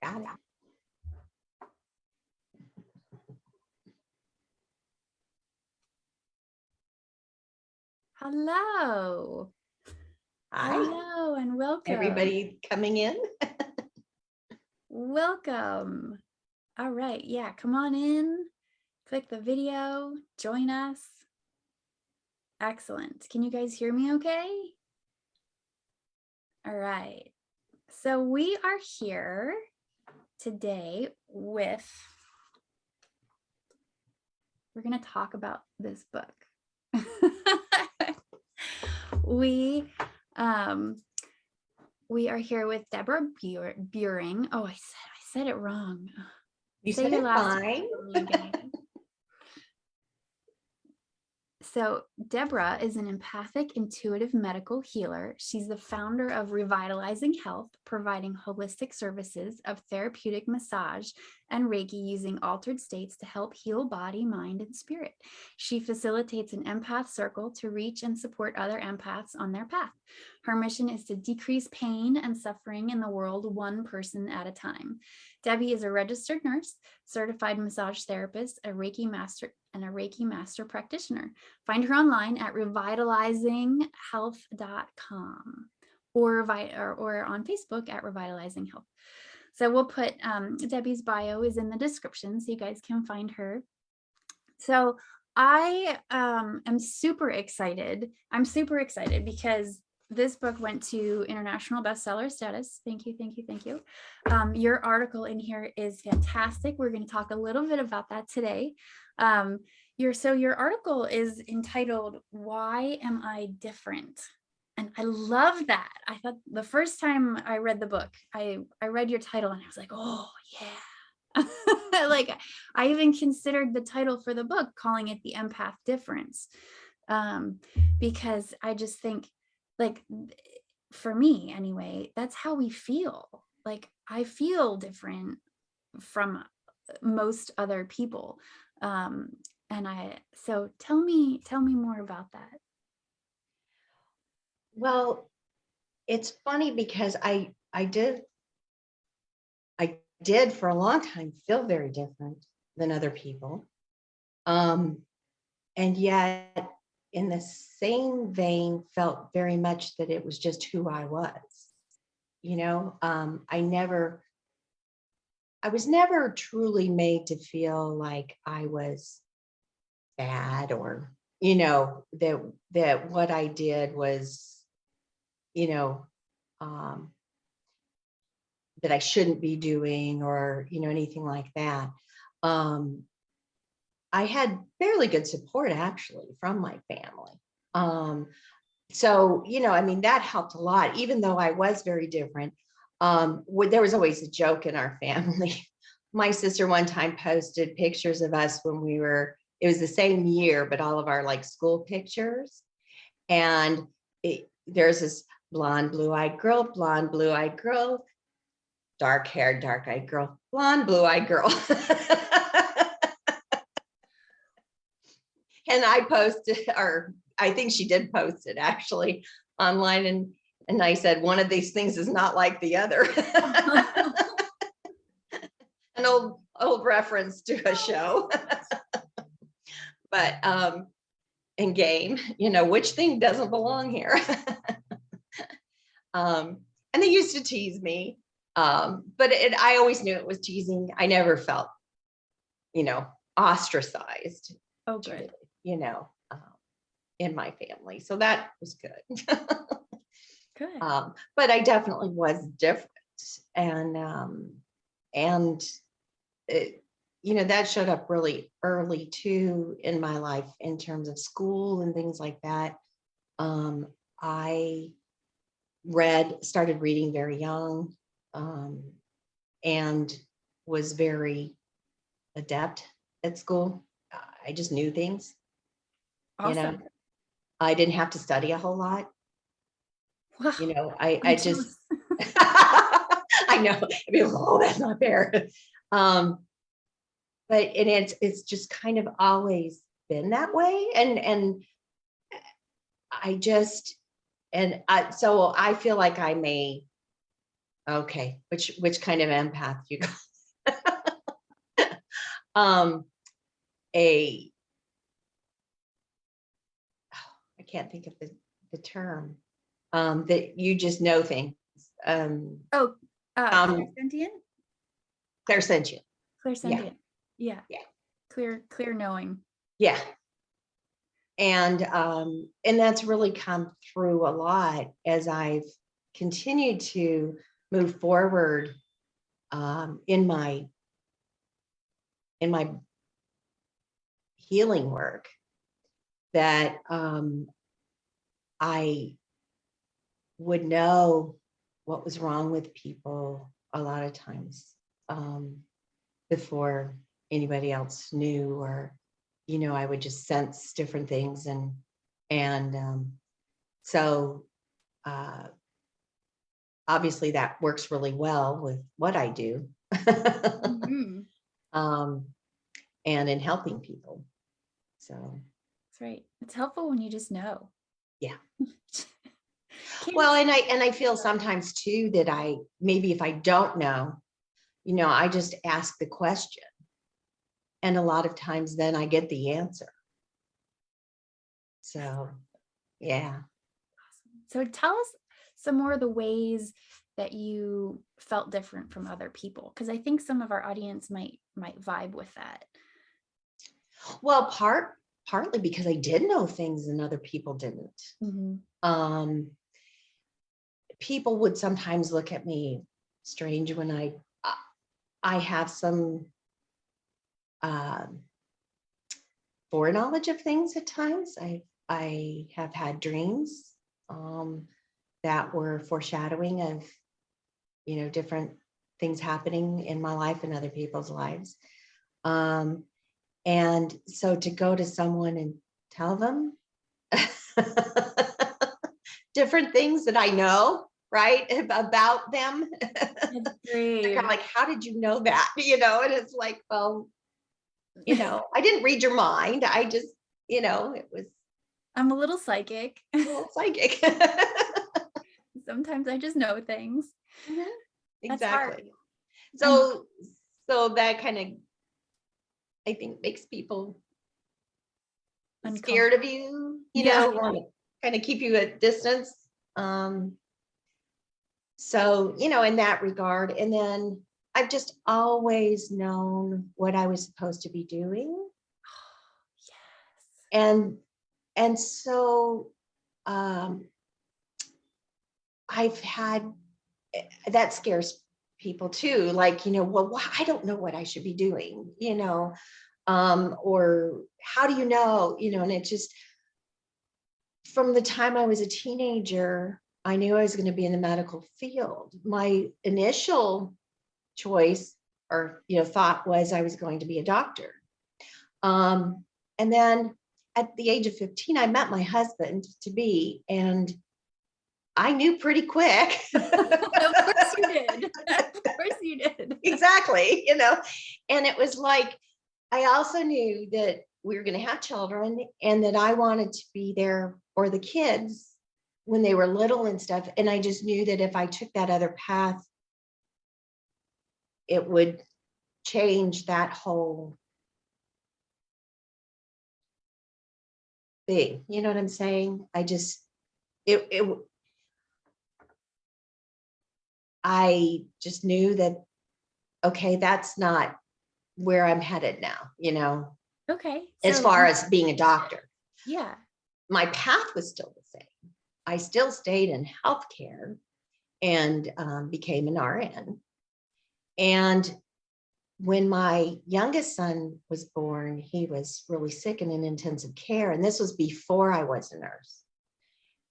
Got it. Hello. Hi. Hello and welcome. Everybody coming in? Welcome. All right. Yeah, come on in. Click the video. Join us. Excellent. Can you guys hear me okay? All right. So we are here today with, we're going to talk about this book. We are here with Deborah Buehring. Oh, I said it wrong. You Say said your it last fine. name again. So Deborah is an empathic, intuitive medical healer. She's the founder of Revitalizing Health, providing holistic services of therapeutic massage and Reiki using altered states to help heal body, mind, and spirit. She facilitates an empath circle to reach and support other empaths on their path. Her mission is to decrease pain and suffering in the world one person at a time. Debbie is a registered nurse, certified massage therapist, a Reiki master, and a Reiki master practitioner. Find her online at revitalizinghealth.com or on Facebook at Revitalizing Health. So we'll put Debbie's bio is in the description so you guys can find her. So I am super excited. I'm super excited because this book went to international bestseller status. Thank you, thank you, thank you. Your article in here is fantastic. We're going to talk a little bit about that today. Your article is entitled, "Why Am I Different?" And I love that. I thought the first time I read the book, I read your title and I was like, oh yeah. Like I even considered the title for the book, calling it The Empath Difference. Because I just think, like, for me anyway, that's how we feel. Like I feel different from most other people. So tell me more about that. Well, it's funny because I did for a long time feel very different than other people. And yet in the same vein felt very much that it was just who I was. You know, I was never truly made to feel like I was bad or, you know, that what I did was, you know, that I shouldn't be doing or, you know, anything like that. I had fairly good support actually from my family. So, you know, I mean, that helped a lot, even though I was very different. There was always a joke in our family. My sister one time posted pictures of us when it was the same year, but all of our like school pictures. And there's this blonde, blue-eyed girl, dark-haired, dark-eyed girl, blonde, blue-eyed girl. And I posted, or I think she did post it actually online. And I said, one of these things is not like the other. An old reference to a show. But in game, you know, which thing doesn't belong here? And they used to tease me. But I always knew it was teasing. I never felt, you know, ostracized. Oh, good. You know, in my family. So that was good. Good. But I definitely was different. And you know, that showed up really early too in my life in terms of school and things like that. I started reading very young, and was very adept at school. I just knew things. Awesome. You know, I didn't have to study a whole lot. Wow. You know, I just, I know, oh, that's not fair. But it's just kind of always been that way. And so I feel like I'm a Okay. Which kind of empath you got? A, I can't think of the term, that you just know things. Oh, Um, clairsentient? clairsentient. Yeah. Clairsentient. Yeah. Yeah. Clear knowing. Yeah. And that's really come through a lot as I've continued to move forward in my healing work, that I would know what was wrong with people a lot of times, before anybody else knew, or I would just sense different things, and so obviously that works really well with what I do. Mm-hmm. And in helping people. So That's right. It's helpful when you just know. yeah. Can't Well, and I feel sometimes too that maybe if I don't know, I just ask the question. And a lot of times then I get the answer. So yeah. So tell us some more of the ways that you felt different from other people, because I think some of our audience might vibe with that. Well, partly because I did know things and other people didn't. Mm-hmm. People would sometimes look at me strange when I have some foreknowledge of things at times. I have had dreams that were foreshadowing of different things happening in my life and other people's lives. And so to go to someone and tell them different things that I know, right, about them. That's great. I'm like, how did you know that? And it's like, well, I didn't read your mind. I just, it was I'm a little psychic. a little psychic. Sometimes I just know things. Mhm. That's hard. Exactly. So that kind of, I think, makes people scared of you, Yeah. want to kind of keep you at distance. So, in that regard. And then I've just always known what I was supposed to be doing. Yes. And so I've had, that scares people too. Like, well, I don't know what I should be doing, or how do you know, and it just, from the time I was a teenager, I knew I was going to be in the medical field. My initial choice or, thought was I was going to be a doctor. And then at the age of 15, I met my husband to be, and I knew pretty quick. Of course you did. Of course you did. Exactly. And it was like, I also knew that we were going to have children and that I wanted to be there for the kids when they were little and stuff. And I just knew that if I took that other path, it would change that whole thing. You know what I'm saying? I just knew that, okay, that's not where I'm headed now, Okay. as far as being a doctor. Yeah. My path was still the same. I still stayed in healthcare and became an RN. And when my youngest son was born, he was really sick and in intensive care. And this was before I was a nurse.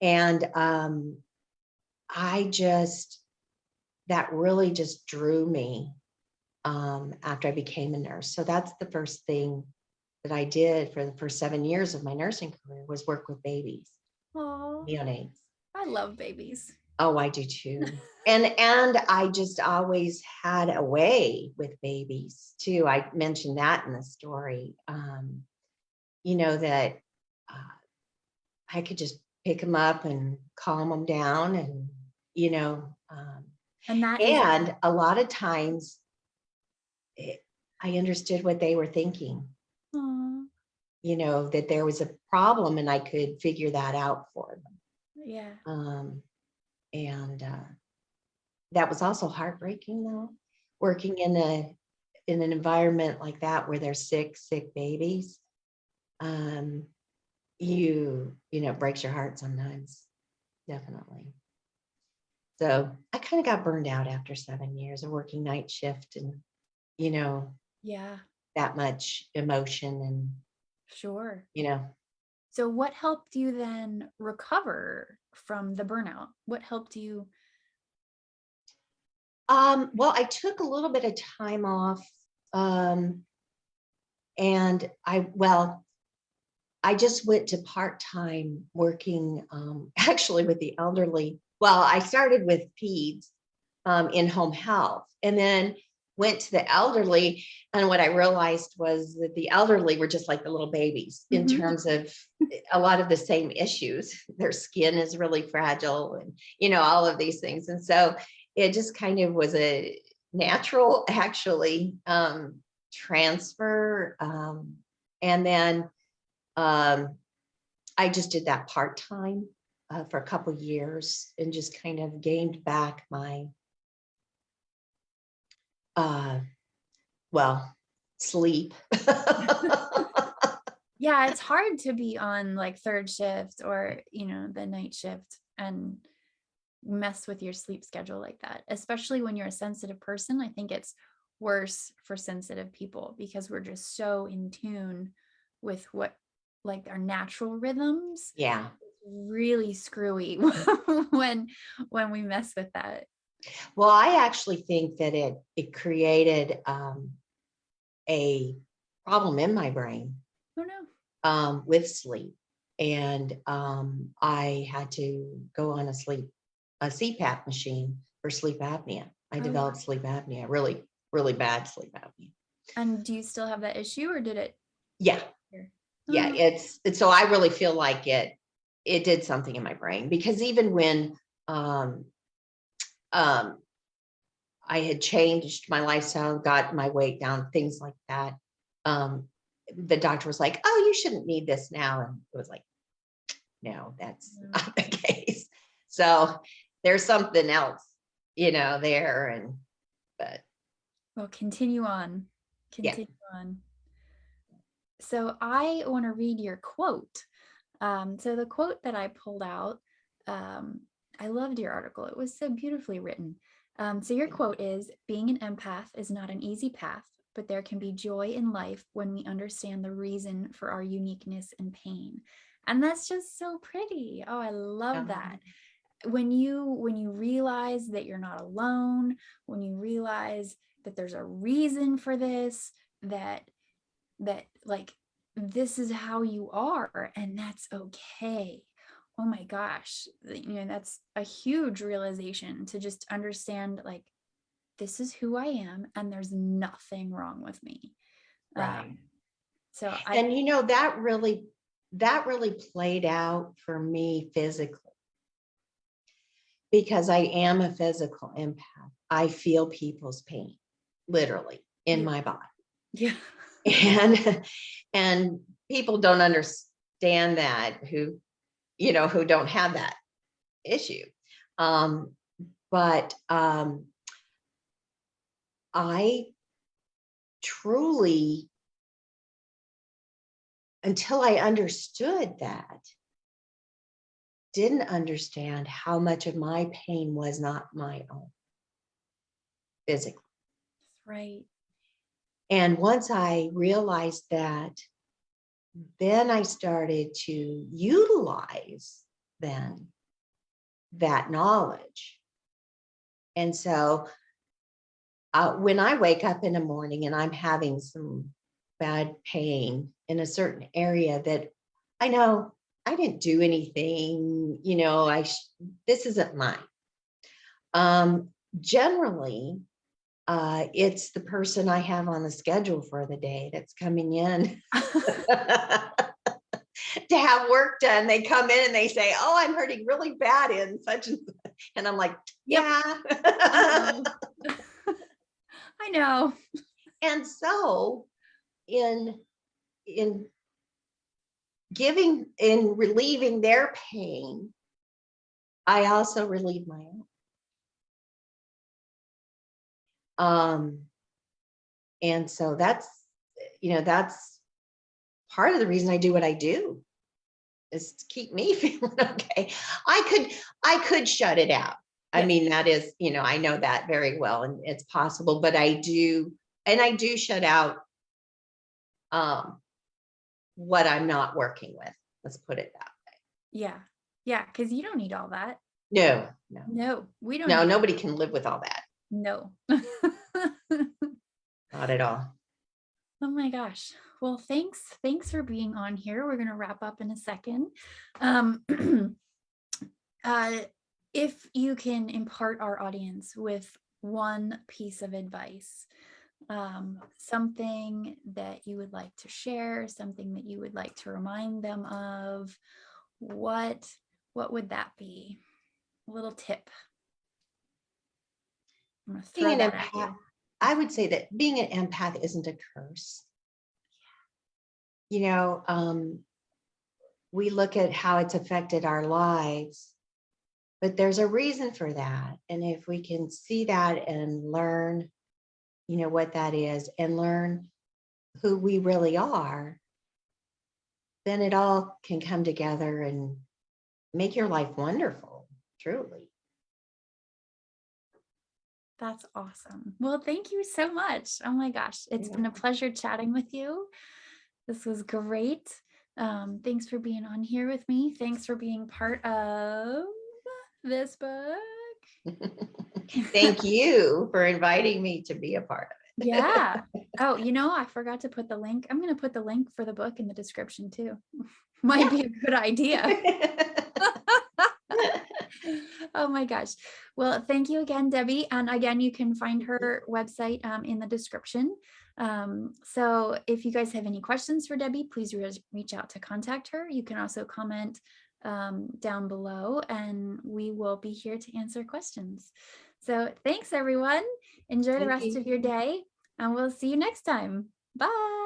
And that really just drew me after I became a nurse. So that's the first thing that I did for the first 7 years of my nursing career, was work with babies. Oh, Neonates. I love babies. Oh, I do too. And I just always had a way with babies too. I mentioned that in the story. That I could just pick them up and calm them down, and And that is, And a lot of times I understood what they were thinking, aw, that there was a problem and I could figure that out for them. yeah, And that was also heartbreaking though, working in an environment like that where there's sick babies. It breaks your heart sometimes, definitely. So I kind of got burned out after 7 years of working night shift and, you know, yeah, that much emotion and, sure. you know, So what helped you then recover from the burnout? What helped you? well, I took a little bit of time off. And I just went to part-time working, actually with the elderly. Well, I started with peds in home health and then went to the elderly. And what I realized was that the elderly were just like the little babies in Mhm. terms of a lot of the same issues. Their skin is really fragile and, all of these things. And so it just kind of was a natural, actually, transfer. And then I just did that part-time for a couple years and just kind of gained back my uh sleep. Yeah, it's hard to be on like third shift or, the night shift and mess with your sleep schedule like that, especially when you're a sensitive person. I think it's worse for sensitive people because we're just so in tune with what like our natural rhythms. Yeah. Really screwy when when we mess with that. Well, I actually think that it created a problem in my brain Oh no. with sleep. And I had to go on a CPAP machine for sleep apnea. I Oh, wow. developed sleep apnea, really, really bad sleep apnea. And do you still have that issue or did it? Yeah. Yeah. Oh, It's so I really feel like it did something in my brain because even when um, um, I had changed my lifestyle, got my weight down, things like that. Um, the doctor was like, "Oh, you shouldn't need this now." And it was like, no, that's no. not the case. So there's something else, there. But Well, continue on. yeah. Continue on. So I want to read your quote. So the quote that I pulled out, um, I loved your article. It was so beautifully written. So your quote is, "Being an empath is not an easy path, but there can be joy in life when we understand the reason for our uniqueness and pain." And that's just so pretty. Oh, I love that. When you realize that you're not alone, when you realize that there's a reason for this, that like this is how you are and that's okay. Oh my gosh, that's a huge realization to just understand like this is who I am and there's nothing wrong with me. Right. So I And that really played out for me physically because I am a physical empath. I feel people's pain literally in yeah, my body. yeah. And and people don't understand that who don't have that issue. Um, but I truly, until I understood that, didn't understand how much of my pain was not my own physically. Right. And once I realized that, then I started to utilize then that knowledge. And so when I wake up in the morning and I'm having some bad pain in a certain area that I know I didn't do anything, this isn't mine. Um, Generally, it's the person I have on the schedule for the day that's coming in to have work done. They come in and they say, "Oh, I'm hurting really bad in such and such." And I'm like, Yep. yeah. I know. I know. And so in giving, in relieving their pain, I also relieve my own. And so that's, that's part of the reason I do what I do, is to keep me feeling okay. I could shut it out. I Yes. mean, that is, I know that very well, and it's possible, but I do shut out what I'm not working with. Let's put it that way. Yeah. Yeah. Because you don't need all that. No, No, we don't no, need. nobody can live with all that. No. Not at all. Oh my gosh. Well, thanks for being on here. We're going to wrap up in a second. If you can impart our audience with one piece of advice, something that you would like to share, something that you would like to remind them of, what would that be? A little tip. I'm going to throw Being an that at empath, you. I would say that being an empath isn't a curse. We look at how it's affected our lives, but there's a reason for that. And if we can see that and learn, what that is, and learn who we really are, then it all can come together and make your life wonderful, truly. That's awesome. Well, thank you so much. Oh my gosh, it's been a pleasure chatting with you. This was great. Thanks for being on here with me. Thanks for being part of this book. Thank you for inviting me to be a part of it. Yeah. Oh, I forgot to put the link. I'm going to put the link for the book in the description too. Might be a good idea. Oh my gosh. Well, thank you again, Debbie. And again, you can find her website in the description. So if you guys have any questions for Debbie, please reach out to contact her. You can also comment down below, and we will be here to answer questions. So thanks, everyone. Enjoy the rest of your day, and we'll see you next time. Bye.